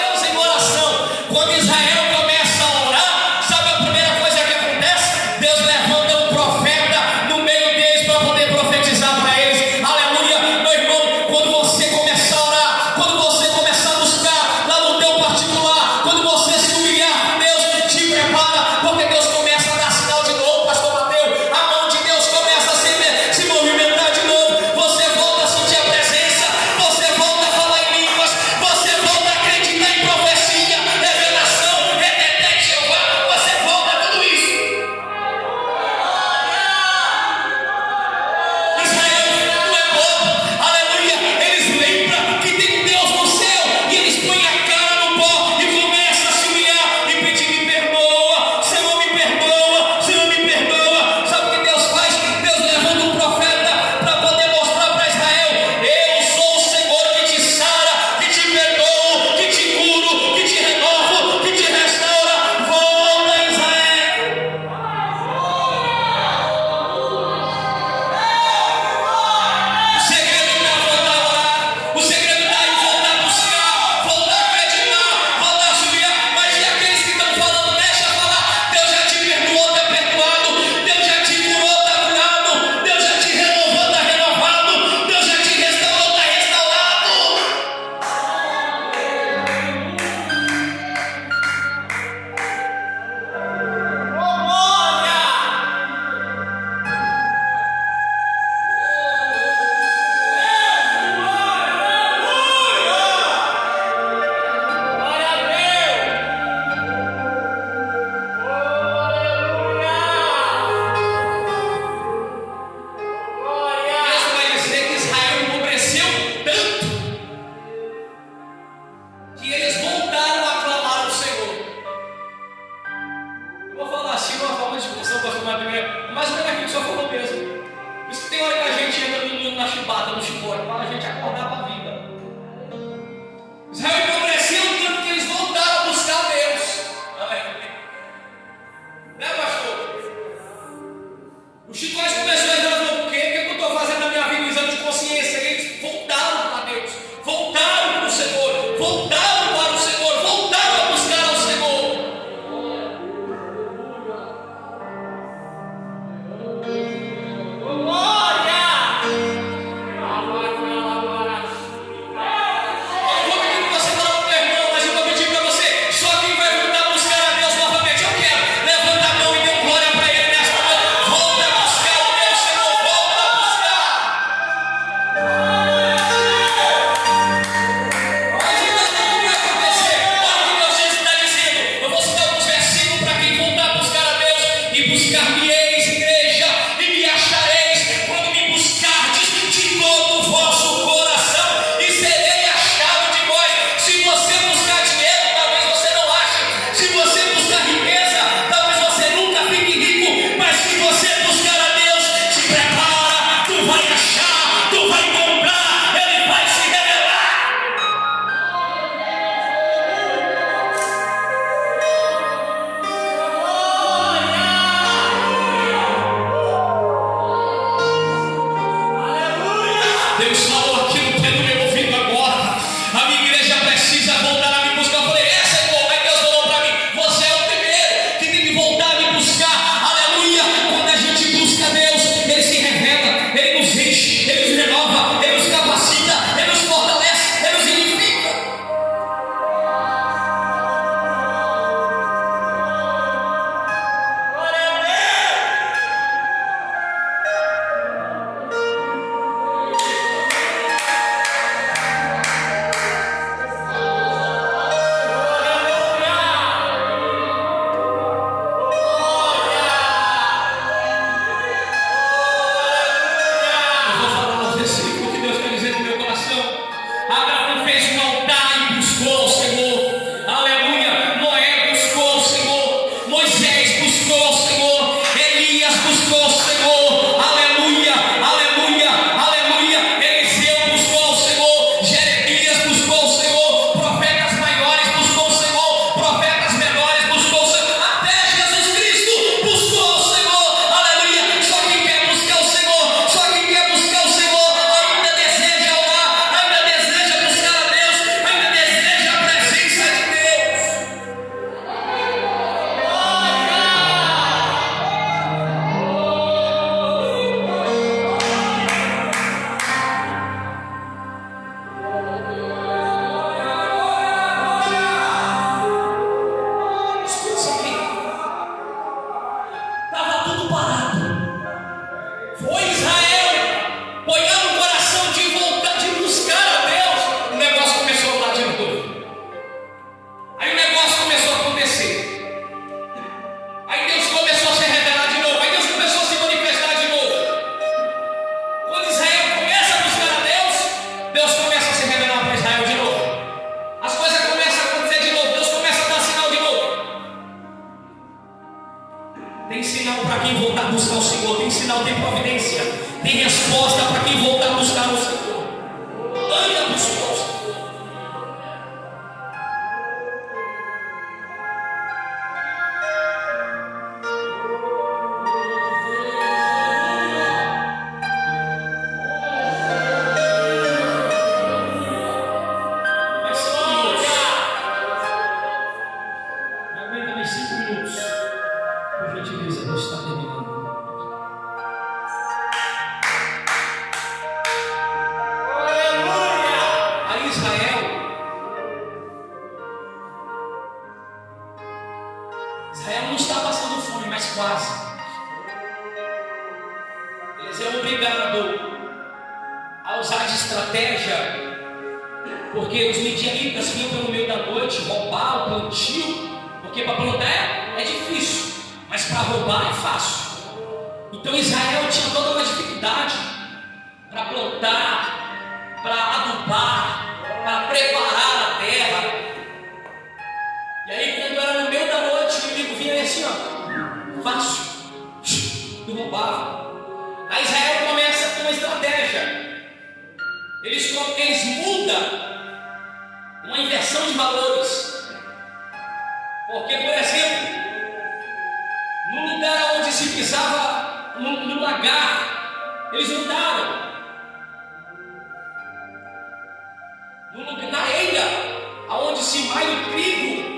Tem sinal para quem voltar a buscar o Senhor. Tem sinal, tem providência. Tem resposta para quem voltar a buscar o Senhor. Anda a buscar o Senhor. Israel não está passando fome, mas quase. Eles eram obrigados a usar de estratégia, porque os midianitas vinham pelo meio da noite roubar o plantio, porque para plantar é difícil, mas para roubar é fácil. Então Israel tinha toda uma dificuldade para plantar, para adubar, para preparar a terra. E aí, quando era no meio da noite, o inimigo vinha assim, ó, fácil, e roubava. Aí Israel começa com uma estratégia. Eles mudam uma inversão de valores. Porque, por exemplo, no lugar onde se pisava no lagar, eles mudaram. Na eira, aonde se malha o trigo,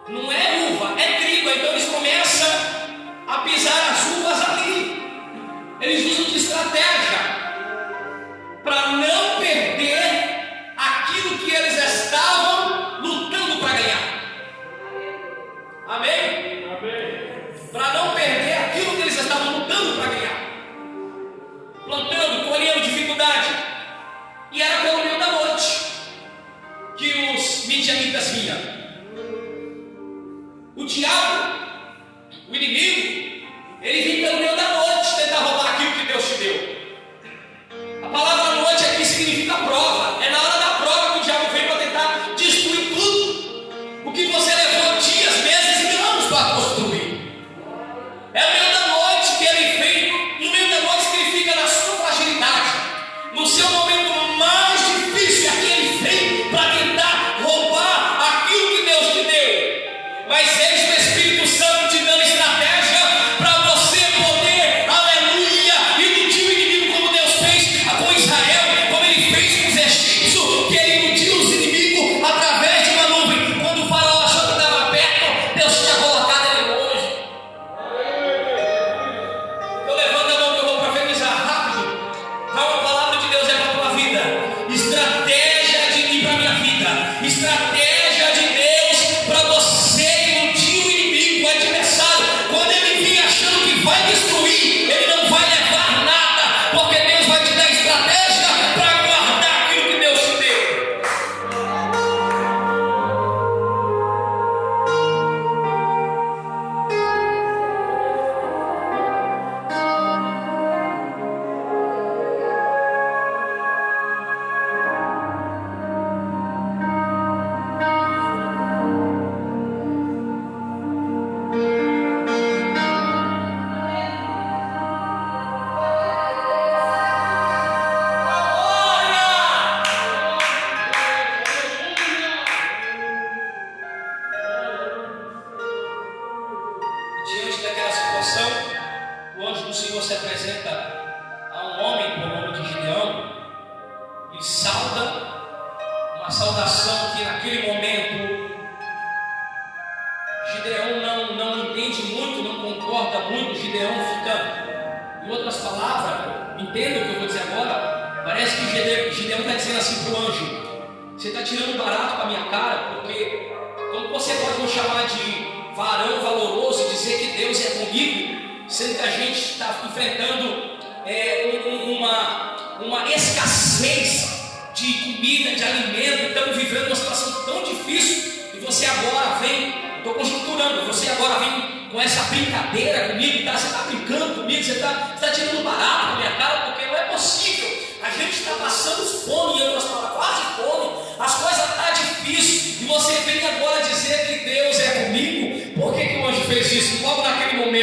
não é uva, é trigo. Então eles começam a pisar as uvas ali. Eles usam de estratégia para não perder aquilo que eles estavam lutando para ganhar. Amém? Amém. Para não perder aquilo que eles estavam lutando para ganhar. Plantando, colhendo dificuldade. E era pelo meio da noite que os midianitas vinham. O diabo, o inimigo, ele vem pelo meio da noite tentar roubar aquilo que Deus te deu. A palavra noite aqui significa prova. É na hora da prova que o diabo vem para tentar destruir tudo o que você levou dias, meses e anos para construir. É no meio da noite que ele vem, no meio da noite que ele fica na sua fragilidade, no seu momento mais difícil. Aqui ele vem para tentar roubar aquilo que Deus te deu. Mas eis o Espírito Santo te dando estratégia para você poder, aleluia, iludir o inimigo como Deus fez com Israel, como ele fez com os egípcios, que ele iludiu os inimigos através de uma nuvem. Quando o faraó achou que estava perto, Deus tinha colocado ele longe. Então levanta a mão que eu vou profetizar rápido. Vai, uma palavra de Deus é para a tua vida. Estratégia de mim para a minha vida. Estratégia de Deus para você iludir o inimigo, o adversário. Quando ele vir achando que vai destruir, ele não vai levar nada, porque Deus vai te dar estratégia para guardar aquilo que Deus te deu. Diante daquela situação, o anjo do Senhor se apresenta a um homem por nome de Gideão e sauda, uma saudação que naquele momento Gideão não entende muito, não concorda muito. Gideão fica, em outras palavras, entenda o que eu vou dizer agora, parece que Gideão está dizendo assim para o anjo: você está tirando barato para a minha cara, porque como você pode me chamar de varão valoroso e dizer que Deus é comigo, sendo que a gente está enfrentando uma escassez de comida, de alimento, estamos vivendo uma situação tão difícil, e você agora vem, estou conjecturando, você agora vem com essa brincadeira comigo, você está brincando comigo, você está tirando barato com minha cara, porque não é possível. A gente está passando fome, em outras palavras, quase fome, as coisas estão difíceis, e você vem agora dizer que Deus é comigo. Por que o anjo fez isso? Logo naquele momento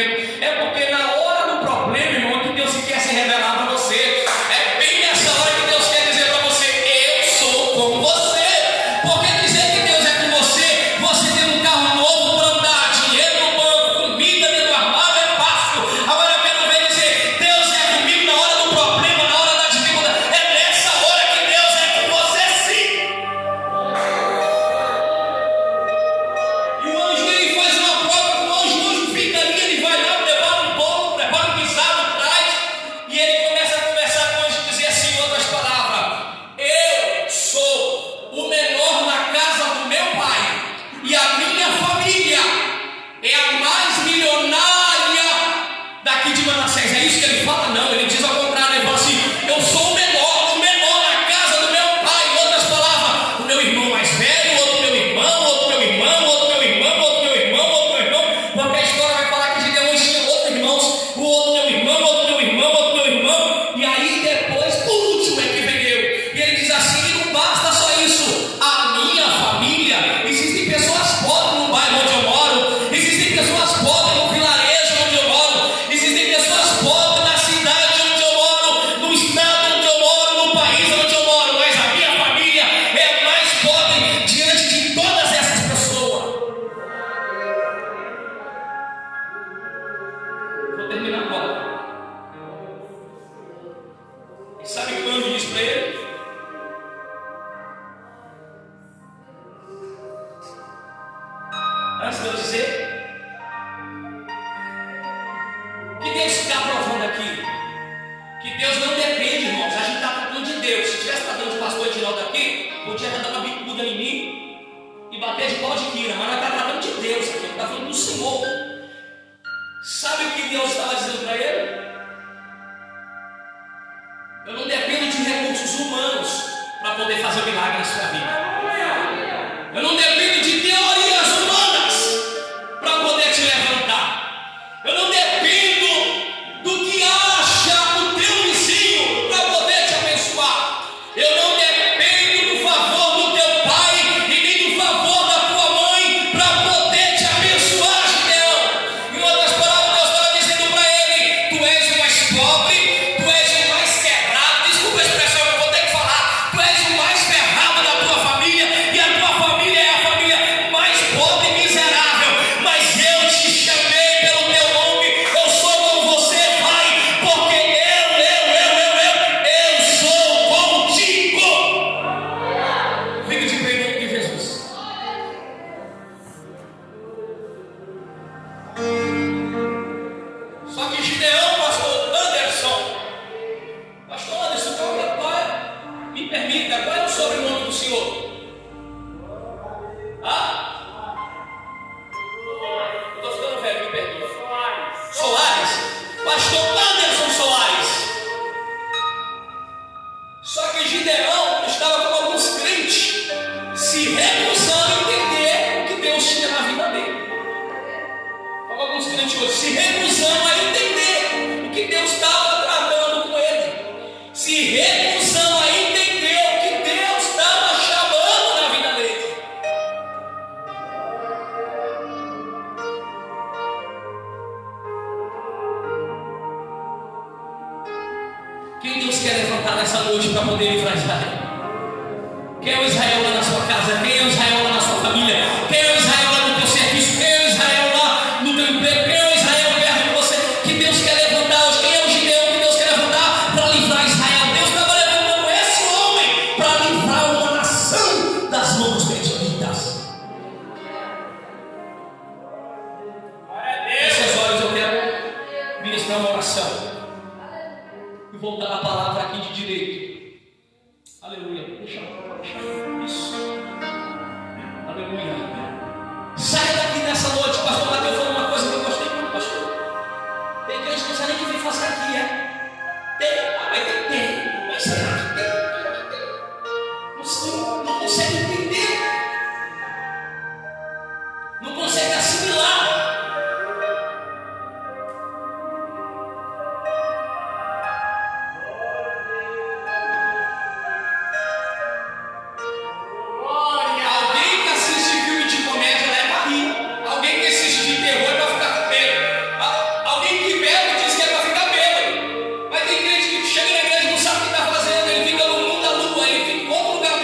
Antes de eu dizer, que Deus está provando aqui, que Deus não depende, irmãos. A gente está tratando de Deus. Se tivesse tratando de pastor Edinaldo aqui, podia estar dando uma bicuda em mim e bater de pau de quina, mas nós estamos tratando de Deus aqui, está falando do Senhor. Sabe o que Deus estava dizendo para ele? Eu não dependo de recursos humanos para poder fazer o milagre na sua vida. Eu não dependo de teorias humanas para poder te levantar. Eu não dependo do que acha o teu vizinho para poder te abençoar. Eu não dependo do favor do teu pai e nem do favor da tua mãe para poder te abençoar, Gideão. Em outras palavras, Deus estava dizendo para ele: tu és o mais pobre, tu és o mais quebrado. Desculpa a expressão que eu vou ter que falar. Tu és o mais ferrado da tua família, e a tua família é a família mais pobre e miserável. Mas eu te chamei pelo teu nome. Eu sou com você, Pai, porque eu sou contigo. Fique de pé em nome de Jesus. Só que Gideão, pastor Anderson, me permita, qual é o sobrenome do senhor? Eu estou ficando velho, me perdoa. Soares. Pastor Anderson Soares. Só que Gideão estava com alguns crentes se recusando a entender o que Deus tinha na vida dele. Como alguns crentes hoje se recusando a entender o que Deus estava tratando com ele. Se recusando a entender o que Deus estava chamando na vida dele. Quem Deus quer levantar nessa noite para poder livrar Israel? Quem é o Israel lá na sua casa? Quem é o Israel lá na sua família? Quem é o Israel lá no teu serviço? Quem é o Israel lá no teu emprego? Quem é o Israel perto de você? Que Deus quer levantar hoje? Quem é o Gideão que Deus quer levantar para livrar Israel? Deus estava levantando esse homem para livrar uma nação das mãos dos medianitas. Nessas horas eu quero ministrar uma oração e voltar a palavra aqui de direito. Aleluia. Deixa isso. Aleluia. Saia daqui nessa noite. O pastor Mateus falou uma coisa que eu gostei muito, pastor. Tem crente que não sabe nem o que vem fazer aqui, tem. Mas será que tem? Não consegue entender. Não consegue assimilar. Alguém que assiste filme de comédia é para rir. Alguém que assiste de terror é para ficar com medo. Alguém que bebe diz que é para ficar bêbado. Mas tem gente que chega na igreja e não sabe o que está fazendo. Ele fica no mundo da lua, ele fica em outro lugar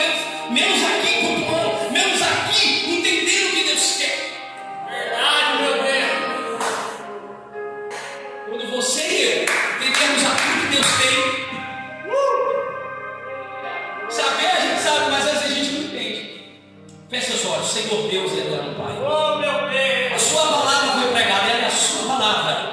menos aqui, cultuando, menos aqui, entendendo o que Deus quer. Verdade, meu Deus. Quando você e eu entendemos aquilo que Deus tem, saber a gente sabe, mas às vezes a gente não entende. Feche seus olhos, Senhor Deus e eterno Pai. Oh, meu Deus! A sua palavra foi pregada, ela é a sua palavra.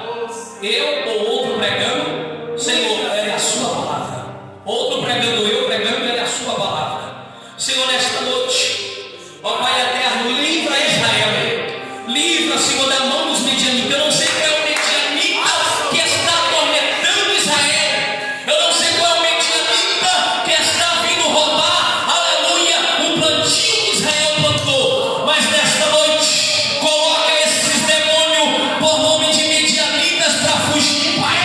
Eu ou outro pregando, Senhor, ela é a sua palavra. Outro pregando, eu pregando, ela é a sua palavra. Senhor, nesta noite, ó Pai eterno, livra Israel. Livra, Senhor, da mão dos medianitas. Eu não sei qual é o medianita que está atormentando Israel. Eu não sei qual é o medianita que está vindo roubar, aleluia, o plantio que Israel plantou. Mas nesta noite, coloca esses demônios por nome de medianitas para fugir, Pai.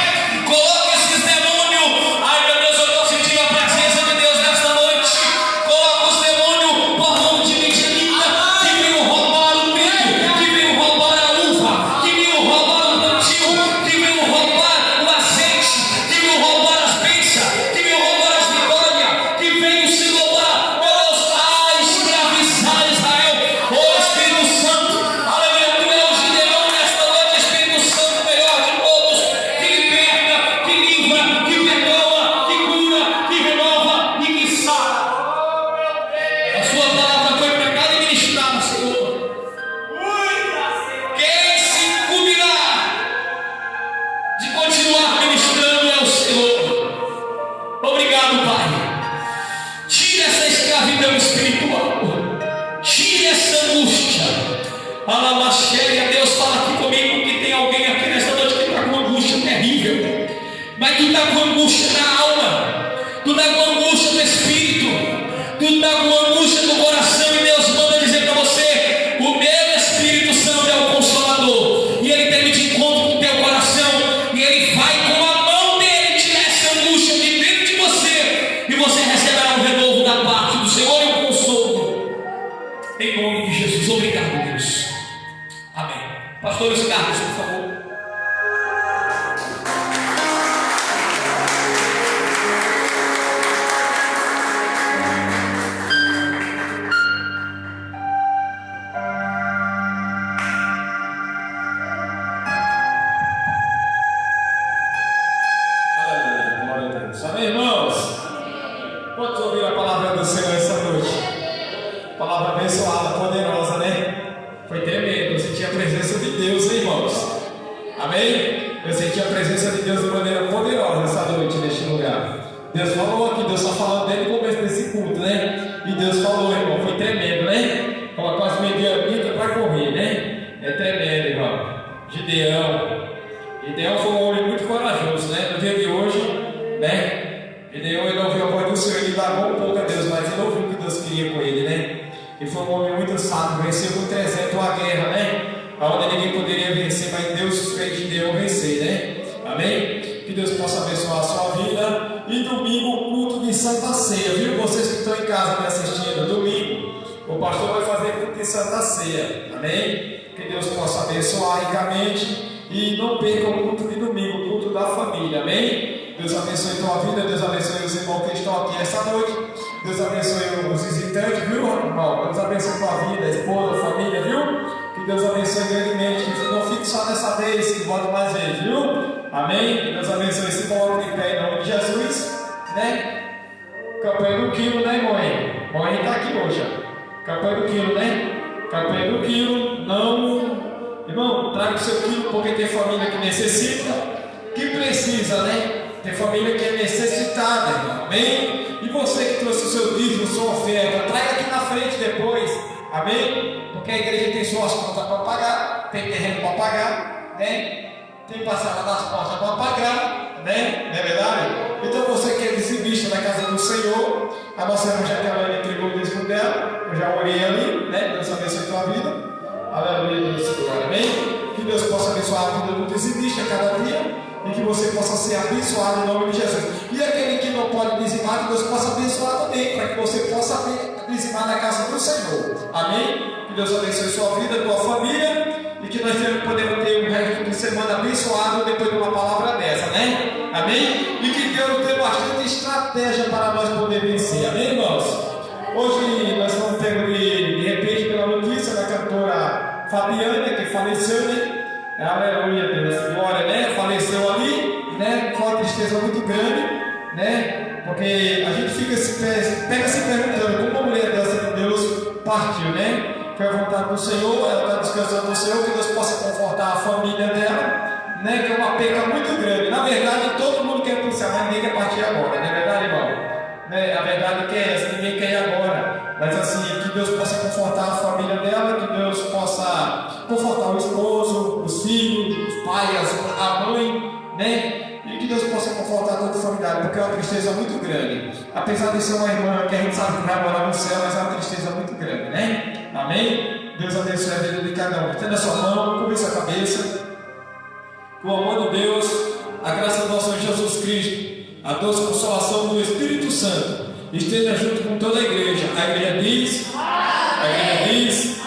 Coloca esses demônios. Ai, meu Deus, eu estou sentindo a presença de Deus nesta noite. Coloca os demônios por nome de medianita que veio roubar o trigo, que veio roubar a uva, Alamaxéria, Deus fala aqui comigo que tem alguém aqui nesta noite que está com angústia terrível. Mas tu está com angústia na alma, tu está com angústia no espírito, tu está com angústia no coração, e Deus manda dizer para você: o meu Espírito Santo é o Consolador, e Ele tem de encontro com o teu coração, e Ele vai com a mão dele tirar essa angústia de dentro de você, e você receberá um renovo da parte do Senhor e um consolo, em nome de Jesus. Obrigado, Deus. Amém. Pastores Carlos, por favor. Amém, irmãos? Quantos ouviram a palavra do Senhor essa noite? Palavra abençoada, poderosa, né? Foi tremendo. Eu senti a presença de Deus, hein, irmãos? Amém? Eu senti a presença de Deus de maneira poderosa essa noite neste lugar. Deus falou aqui, Deus está falando desde o começo desse culto, né? E Deus falou, irmão, foi tremendo, né? Colocou as medianitas para correr, né? É tremendo, irmão. Gideão foi um homem muito corajoso, né? No dia de hoje, né? Gideão, ele ouviu a voz do Senhor, ele largou um pouco a Deus, mas ele ouviu o que Deus queria com ele, né? Ele foi um homem muito sábio, venceu com 300 a guerra, né? Onde ninguém poderia vencer, mas Deus fez Gideão vencer, né? Amém? Que Deus possa abençoar a sua vida. E domingo, o culto de Santa Ceia, viu? Vocês que estão em casa me assistindo, domingo, o pastor vai fazer culto de Santa Ceia, amém? Que Deus possa abençoar ricamente. E não perca o culto de domingo, o culto da família, amém? Deus abençoe a tua vida, Deus abençoe os irmãos que estão aqui esta noite, Deus abençoe os visitantes, viu, irmão? Deus abençoe a tua vida, a esposa, a família, viu? Que Deus abençoe grandemente, que não fique só dessa vez, que volte mais vezes, viu? Amém? Que Deus abençoe esse povo de pé em nome de Jesus, né? Campanha do quilo, né, mãe? Mãe está aqui hoje, ó. Campanha do quilo, né? Campanha do quilo, não. Irmão, traga o seu quilo, porque tem família que necessita, que precisa, né? Tem família que é necessitada, irmão. Amém? E você que trouxe o seu dízimo, sua oferta, traga aqui na frente depois. Amém? Porque a igreja tem suas contas para pagar, tem terreno para pagar, né? Tem passada das portas para pagar, né? Não é verdade? Então você que é dizimista na casa do Senhor, a nossa irmã Jaqueline entregou o dízimo dela, eu já orei ali, né? Deus abençoe a tua vida. Aleluia, Deus, amém? Que Deus possa abençoar a vida do dizimista a cada dia e que você possa ser abençoado em nome de Jesus. E aquele que não pode dizimar, que Deus possa abençoar também, para que você possa dizimar na casa do Senhor. Amém? Que Deus abençoe sua vida, tua família e que nós podemos ter um resto de semana abençoado depois de uma palavra dessa, né? Amém? E que Deus dê bastante estratégia para nós poder vencer. Amém, irmãos? Hoje nós estamos tendo de repente pela notícia da cantora Fabiana, que faleceu, né? Aleluia, Deus, glória, né? Faleceu ali, né? Foi uma tristeza muito grande, né? Porque a gente pega se perguntando como uma mulher dessa de Deus partiu, né? Foi a vontade do Senhor, ela está descansando do Senhor, que Deus possa confortar a família dela, né? Que é uma perca muito grande. Na verdade, todo mundo quer pensar, mas ninguém quer partir agora, não é verdade, irmão? A verdade que é essa, ninguém quer ir agora, mas assim, que Deus possa confortar a família dela, que Deus possa confortar o esposo, os filhos, os pais, a mãe, né? E que Deus possa confortar toda a família, porque é uma tristeza muito grande. Apesar de ser uma irmã que a gente sabe que vai morar no céu, mas é uma tristeza muito grande, né? Amém? Deus abençoe a vida de cada um. Estenda a sua mão, cubra sua cabeça. Com o amor de Deus, a graça do nosso Senhor Jesus Cristo, a doce consolação do Espírito Santo esteja junto com toda a igreja. A igreja diz, a igreja diz,